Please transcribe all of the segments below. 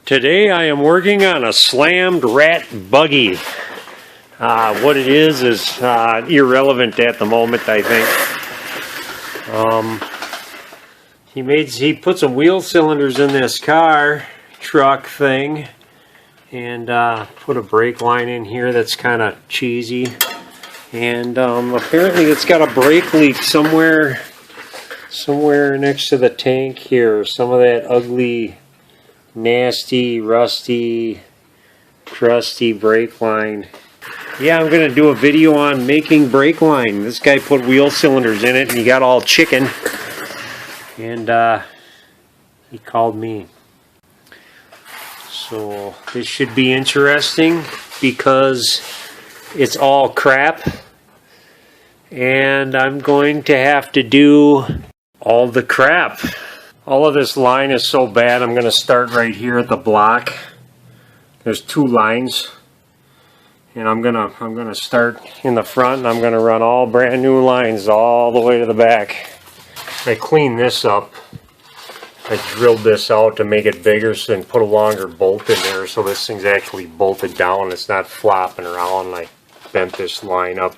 Today I am working on a slammed rat buggy. What it is irrelevant at the moment, I think. He put some wheel cylinders in this truck thing, and put a brake line in here that's kind of cheesy. And apparently it's got a brake leak somewhere next to the tank here. Some of that ugly, nasty, rusty, crusty brake line. Yeah, I'm going to do a video on making brake line. This guy put wheel cylinders in it and he got all chicken. And he called me. So this should be interesting because it's all crap. And I'm going to have to do all the crap. All of this line is so bad. I'm going to start right here at the block. There's two lines, and I'm gonna start in the front, and I'm gonna run all brand new lines all the way to the back. I cleaned this up. I drilled this out to make it bigger, and put a longer bolt in there, so this thing's actually bolted down. It's not flopping around. I bent this line up.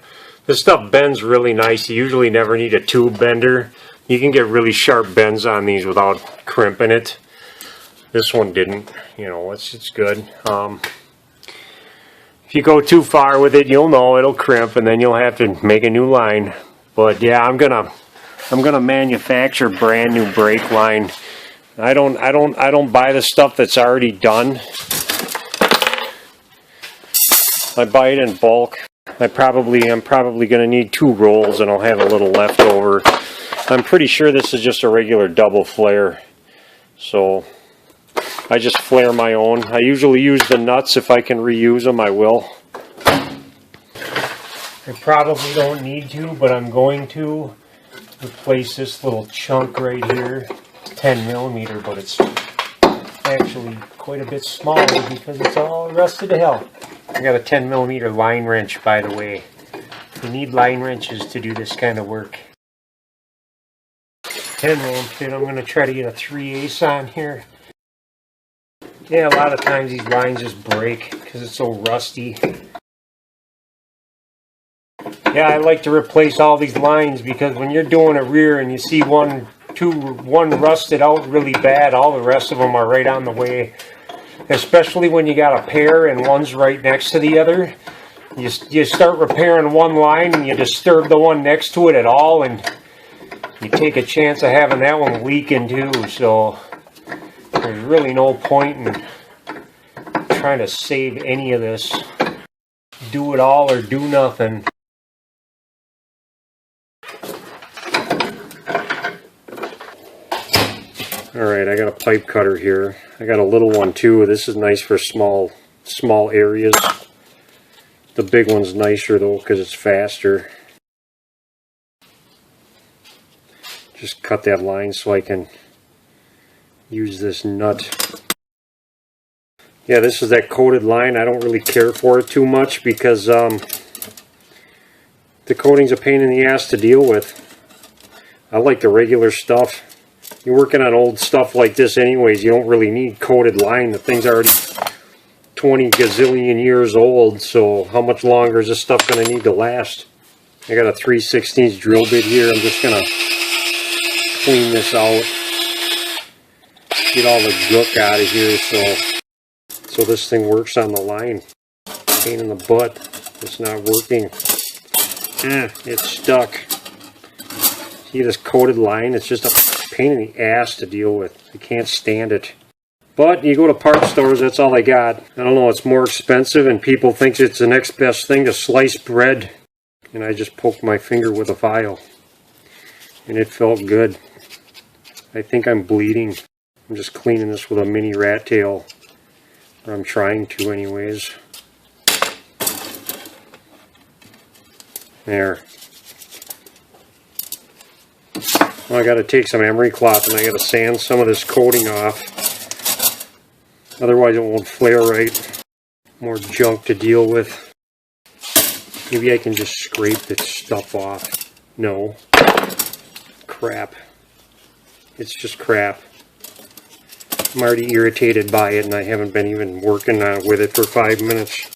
This stuff bends really nice. You usually never need a tube bender. You can get really sharp bends on these without crimping it. This one didn't. You know, it's good. If you go too far with it, you'll know it'll crimp, and then you'll have to make a new line. But yeah, I'm gonna manufacture brand new brake line. I don't buy the stuff that's already done. I buy it in bulk. I'm probably gonna need 2 rolls, and I'll have a little left over. I'm pretty sure this is just a regular double flare. So I just flare my own. I usually use the nuts. If I can reuse them, I will. I probably don't need to, but I'm going to replace this little chunk right here. 10 millimeter, but it's actually quite a bit smaller because it's all rusted to hell. I got a 10 millimeter line wrench, by the way. You need line wrenches to do this kind of work. 10 won't fit. I'm going to try to get a 3/8 on here. Yeah, a lot of times these lines just break because it's so rusty. Yeah, I like to replace all these lines because when you're doing a rear and you see one rusted out really bad, all the rest of them are right on the way. Especially when you got a pair and one's right next to the other. You start repairing one line and you disturb the one next to it at all, and you take a chance of having that one leaking too. So there's really no point in trying to save any of this. Do it all or do nothing. Alright, I got a pipe cutter here. I got a little one too. This is nice for small areas. The big one's nicer though because it's faster. Just cut that line so I can use this nut. Yeah, this is that coated line. I don't really care for it too much because the coating's a pain in the ass to deal with. I like the regular stuff. You're working on old stuff like this anyways. You don't really need coated line. The thing's already 20 gazillion years old, so how much longer is this stuff going to need to last? I got a 3/16 drill bit here. I'm just going to clean this out. Get all the gook out of here so this thing works on the line. Pain in the butt. It's not working. It's stuck. See this coated line? It's just a pain in the ass to deal with. I can't stand it. But you go to parts stores, that's all I got. I don't know, it's more expensive and people think it's the next best thing to slice bread. And I just poked my finger with a file. And it felt good. I think I'm bleeding. I'm just cleaning this with a mini rat tail. Or I'm trying to anyways. There. Well, I got to take some emery cloth and I got to sand some of this coating off. Otherwise it won't flare right. More junk to deal with. Maybe I can just scrape this stuff off. No. Crap. It's just crap. I'm already irritated by it, and I haven't been even working with it for 5 minutes.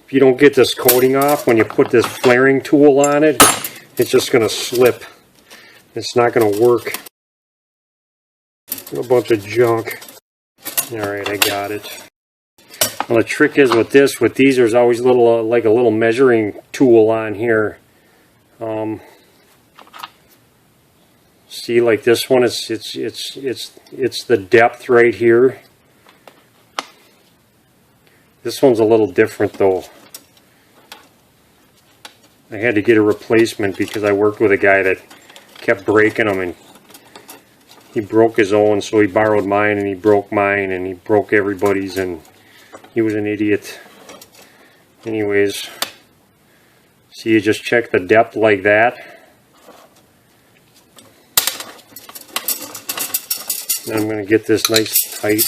If you don't get this coating off, when you put this flaring tool on it, it's just going to slip. It's not going to work. A bunch of junk. Alright, I got it. Well, the trick is with these, there's always little, like a little measuring tool on here. See, like this one, it's the depth right here. This one's a little different though. I had to get a replacement because I worked with a guy that kept breaking them, and he broke his own, so he borrowed mine, and he broke mine, and he broke everybody's, and he was an idiot. Anyways, so you just check the depth like that. And I'm going to get this nice tight.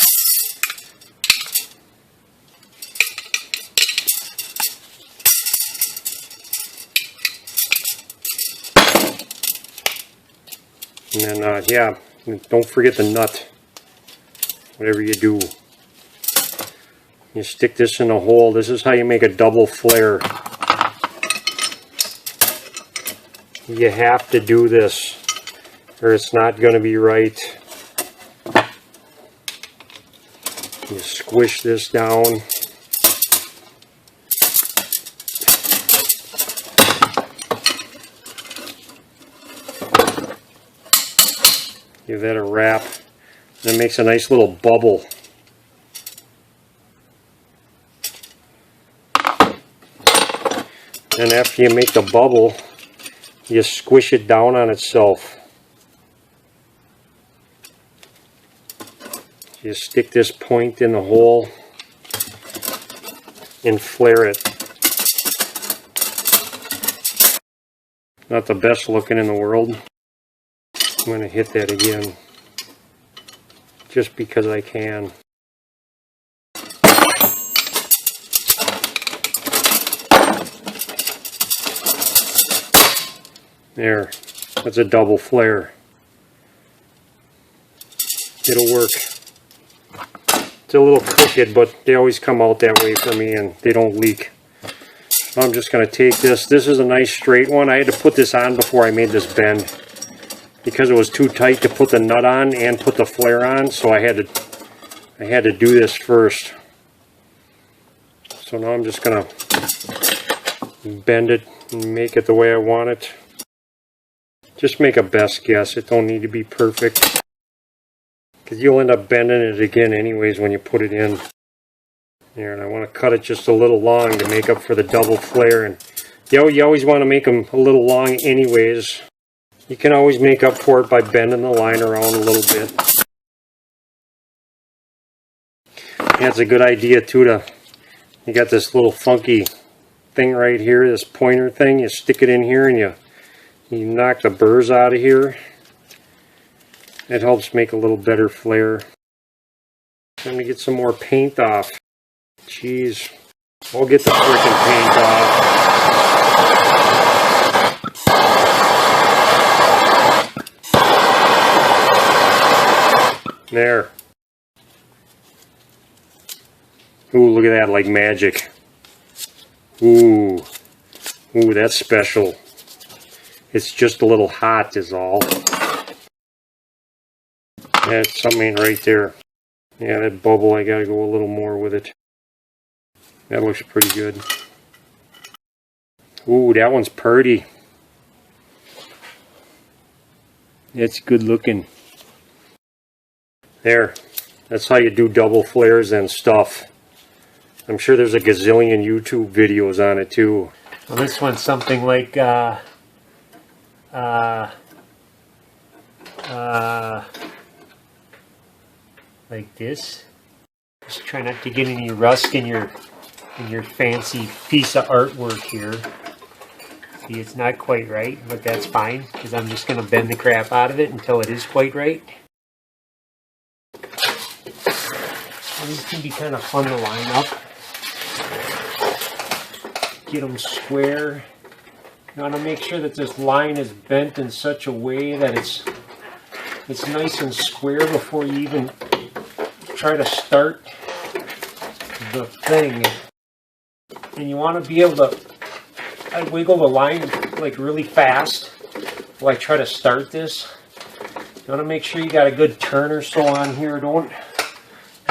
And then, yeah, don't forget the nut, whatever you do. You stick this in a hole. This is how you make a double flare. You have to do this, or it's not going to be right. You squish this down. Give that a wrap. And it makes a nice little bubble. And after you make the bubble, you squish it down on itself. You stick this point in the hole and flare it. Not the best looking in the world. I'm going to hit that again just because I can. There, that's a double flare. It'll work. It's a little crooked, but they always come out that way for me, and they don't leak. So I'm just going to take this. This is a nice straight one. I had to put this on before I made this bend because it was too tight to put the nut on and put the flare on, so I had to do this first. So now I'm just going to bend it and make it the way I want it. Just make a best guess. It don't need to be perfect, because you'll end up bending it again anyways when you put it in. There, and I want to cut it just a little long to make up for the double flare. And you always want to make them a little long anyways. You can always make up for it by bending the line around a little bit. That's a good idea too. You got this little funky thing right here, this pointer thing. You stick it in here and you knock the burrs out of here. It helps make a little better flare. Time to get some more paint off. Jeez. I'll get the frickin' paint off. There. Ooh, look at that, like magic. Ooh. Ooh, that's special. It's just a little hot is all. That's something right there. Yeah, that bubble, I gotta go a little more with it. That looks pretty good. Ooh, that one's pretty. It's good looking. There. That's how you do double flares and stuff. I'm sure there's a gazillion YouTube videos on it too. Well, this one's something like like this. Just try not to get any rust in your fancy piece of artwork here. See, it's not quite right, but that's fine, because I'm just going to bend the crap out of it until it is quite right. And these can be kind of fun to line up. Get them square. You want to make sure that this line is bent in such a way that it's nice and square before you even try to start the thing. And you want to be able to, I wiggle the line like really fast while I try to start this. You want to make sure you got a good turn or so on here. You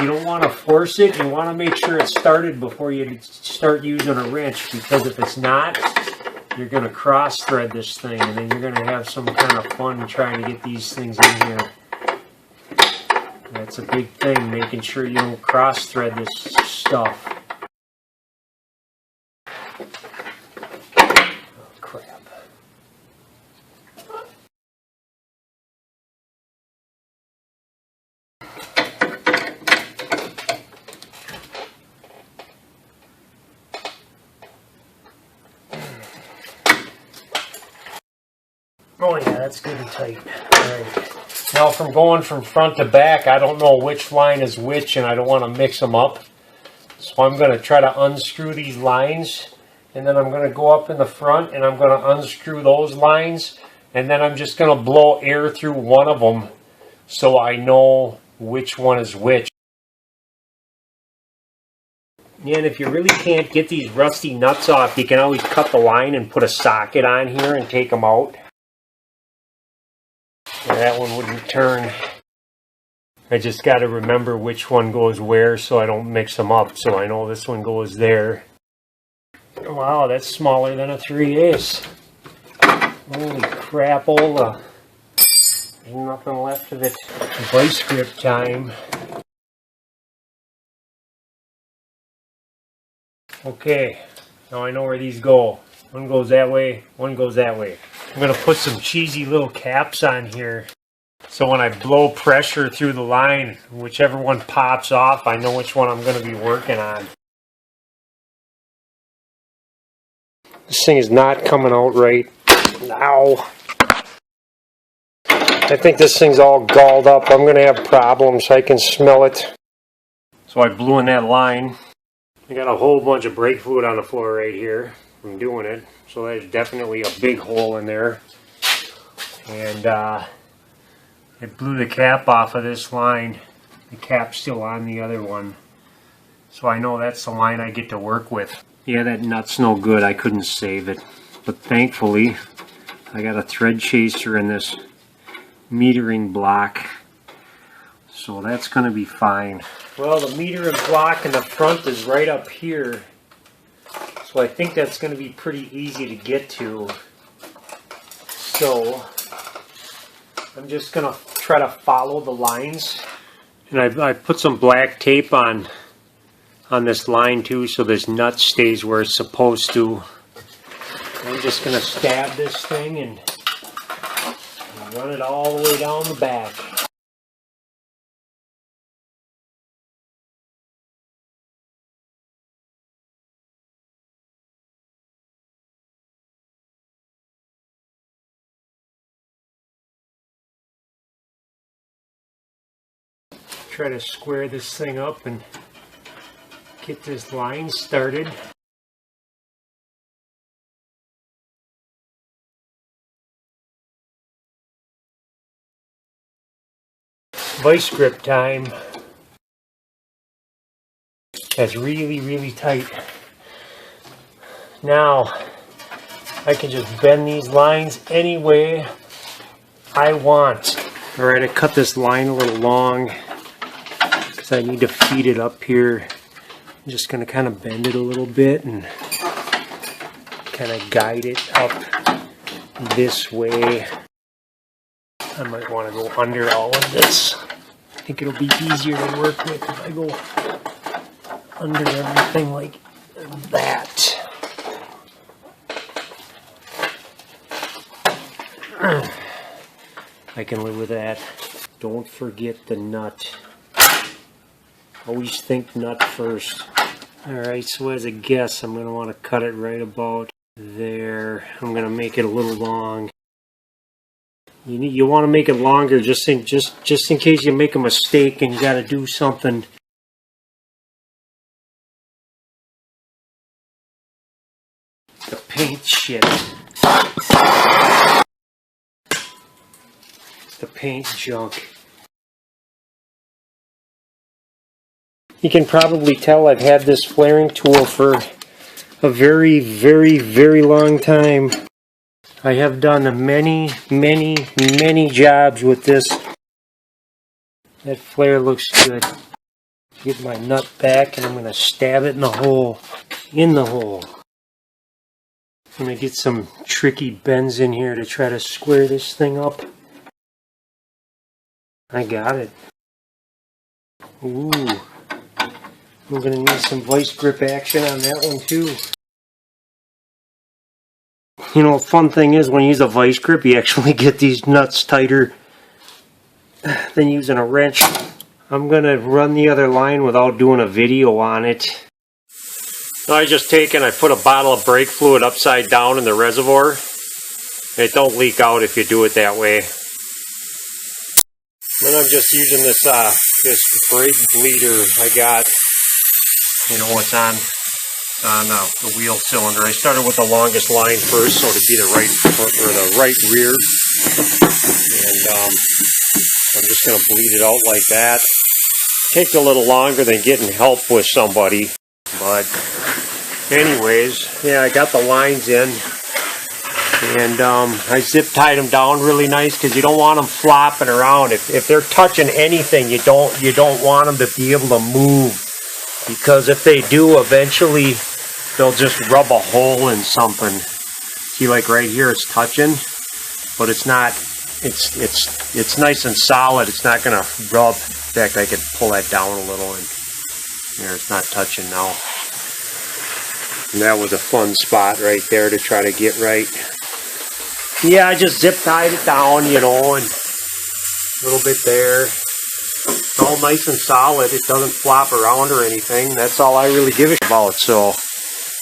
don't want to force it. You want to make sure it's started before you start using a wrench, because if it's not, you're going to cross thread this thing, and then you're going to have some kind of fun trying to get these things in here. That's a big thing, making sure you don't cross thread this stuff. Oh, crap. Oh yeah, that's good and tight. Alright. Now from going from front to back, I don't know which line is which, and I don't want to mix them up. So I'm going to try to unscrew these lines, and then I'm going to go up in the front and I'm going to unscrew those lines, and then I'm just going to blow air through one of them so I know which one is which. Yeah, and if you really can't get these rusty nuts off, you can always cut the line and put a socket on here and take them out. Yeah, that one wouldn't turn. I just got to remember which one goes where so I don't mix them up. So I know this one goes there. Wow, that's smaller than a 3/8. Holy crapola. There's nothing left of it. Vice grip time. Okay, now I know where these go. One goes that way, one goes that way. I'm going to put some cheesy little caps on here, so when I blow pressure through the line, whichever one pops off, I know which one I'm going to be working on. This thing is not coming out right. Ow. I think this thing's all galled up. I'm going to have problems. I can smell it. So I blew in that line. I got a whole bunch of brake fluid on the floor right here from doing it. So there's definitely a big hole in there. And it blew the cap off of this line. The cap's still on the other one. So I know that's the line I get to work with. Yeah, that nut's no good. I couldn't save it. But thankfully, I got a thread chaser in this metering block. So that's going to be fine. Well, the metering block in the front is right up here. So I think that's going to be pretty easy to get to. So I'm just going to try to follow the lines. And I put some black tape on this line too, so this nut stays where it's supposed to. I'm just going to stab this thing and run it all the way down the back. Try to square this thing up and get this line started. Vice grip time. That's really, really tight. Now I can just bend these lines any way I want. Alright, I cut this line a little long because I need to feed it up here. I'm just going to kind of bend it a little bit and kind of guide it up this way. I might want to go under all of this. I think it'll be easier to work with if I go under everything like that. I can live with that. Don't forget the nut. Always think nut first. Alright, so as a guess, I'm going to want to cut it right about there. I'm going to make it a little long. You want to make it longer just in case you make a mistake and you got to do something. The paint shit. It's the paint junk. You can probably tell I've had this flaring tool for a very, very, very long time. I have done many, many, many jobs with this. That flare looks good. Get my nut back and I'm going to stab it in the hole. In the hole. I'm going to get some tricky bends in here to try to square this thing up. I got it. Ooh. We're going to need some vice grip action on that one too. You know, a fun thing is when you use a vice grip, you actually get these nuts tighter than using a wrench. I'm going to run the other line without doing a video on it. I just I put a bottle of brake fluid upside down in the reservoir. It don't leak out if you do it that way. Then I'm just using this brake bleeder I got. You know, it's on the wheel cylinder. I started with the longest line first, so to be the right front or the right rear. And I'm just going to bleed it out like that. Takes a little longer than getting help with somebody, but anyways, yeah, I got the lines in, and I zip tied them down really nice because you don't want them flopping around. If they're touching anything, you don't want them to be able to move, because if they do, eventually they'll just rub a hole in something. See, like right here, it's touching, but it's not. It's nice and solid. It's not gonna rub. In fact, I could pull that down a little, and there, it's not touching now. And that was a fun spot right there to try to get right. Yeah, I just zip tied it down, you know, and a little bit there. It's all nice and solid. It doesn't flop around or anything. That's all I really give a shit about. So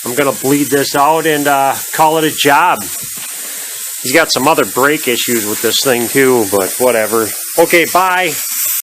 I'm gonna bleed this out and call it a job. He's got some other brake issues with this thing too, but whatever. Okay, bye.